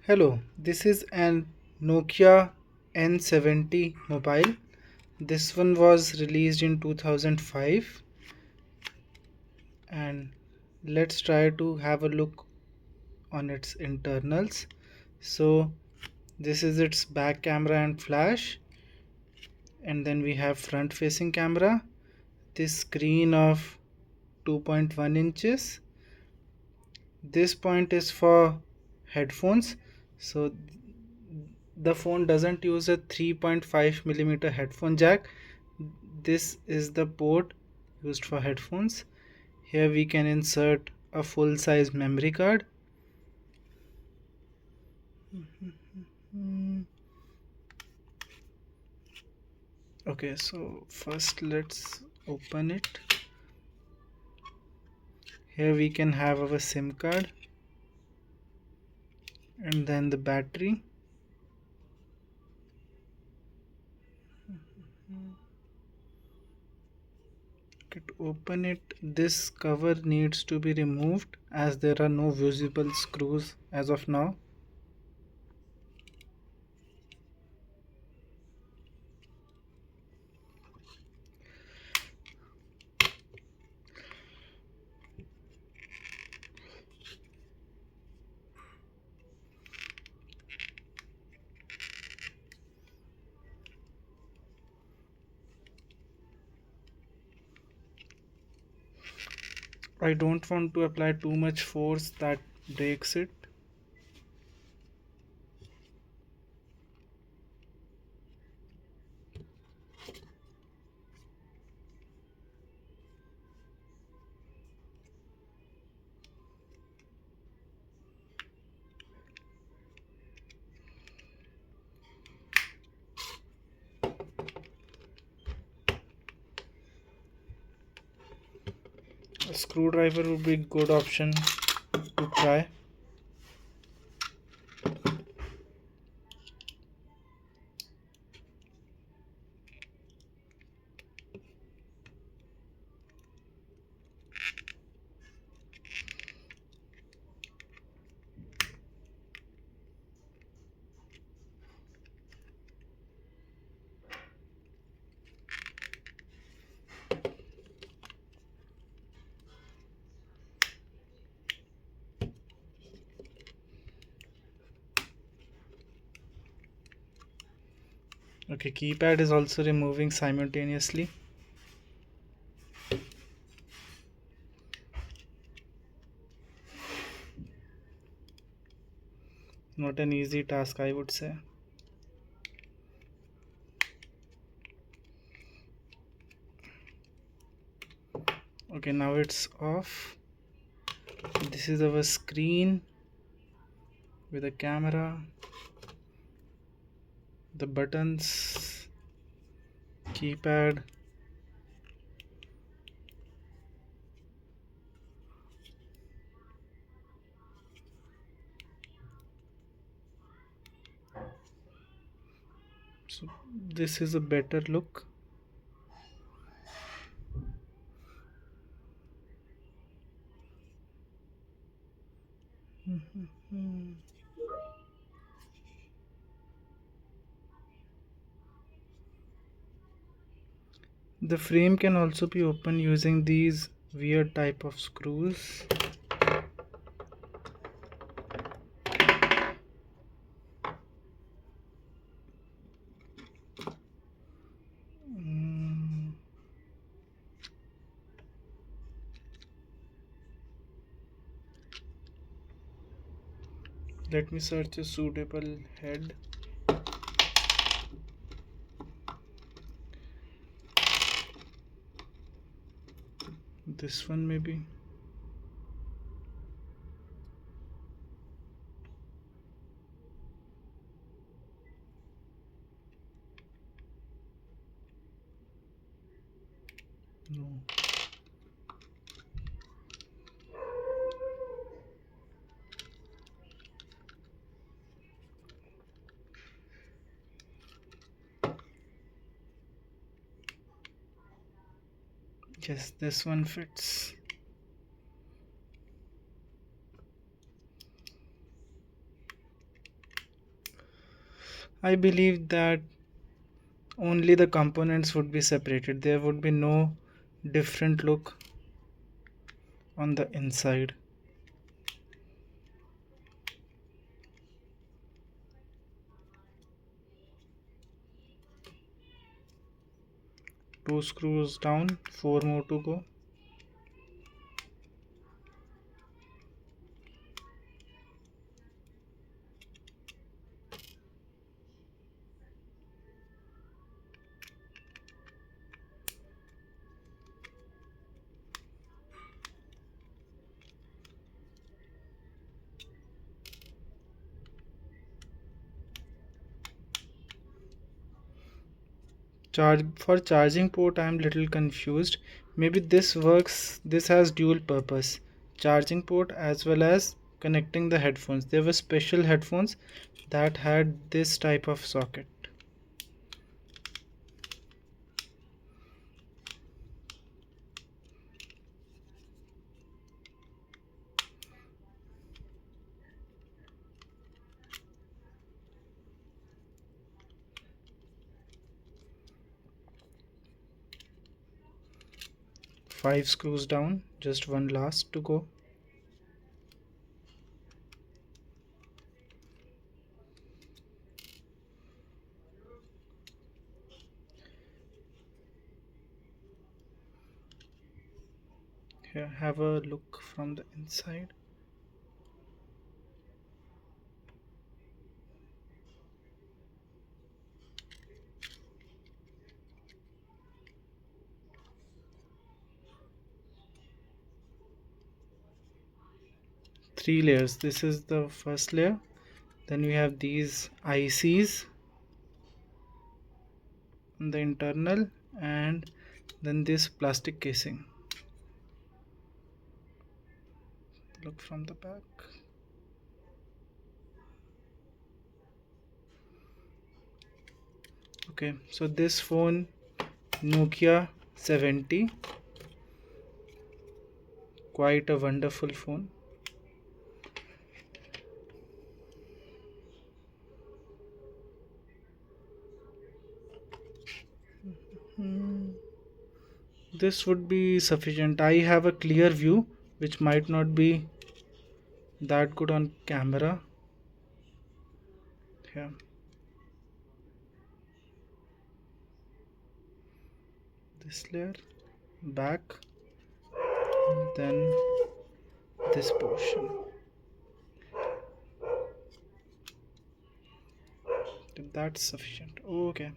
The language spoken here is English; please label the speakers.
Speaker 1: Hello, this is an Nokia N70 mobile. This one was released in 2005, and let's try to have a look on its internals. So this is its back camera and flash, and then we have front facing camera. This screen of 2.1 inches. This point is for headphones. So the phone doesn't use a 3.5 millimeter headphone jack. This is the port used for headphones. Here we can insert a full size memory card. Okay, so first let's open it. Here we can have our SIM card and then the battery. Okay, to open it, this cover needs to be removed as there are no visible screws as of now. I don't want to apply too much force that breaks it. A screwdriver would be a good option to try. Okay, keypad is also removing simultaneously. Not an easy task, I would say. Okay, now it's off. This is our screen with a camera, the buttons, keypad. So this is a better look. The frame can also be opened using these weird type of screws. Mm, Let me search a suitable head. This one maybe. No. Yes, this one fits. I believe that only the components would be separated. There would be no different look on the inside. Two screws down, four more to go. Charge for charging port, I'm little confused. Maybe this works, this has dual purpose. Charging port as well as connecting the headphones. There were special headphones that had this type of socket. Five screws down, just one last to go. Here, have a look from the inside. Three layers. This is the first layer. Then we have these ICs on the internal, and then this plastic casing. Look from the back. Okay, so this phone, Nokia 70, quite a wonderful phone. Hmm, this would be sufficient. I have a clear view, which might not be that good on camera. Here, this layer, back, then this portion. That's sufficient. Okay.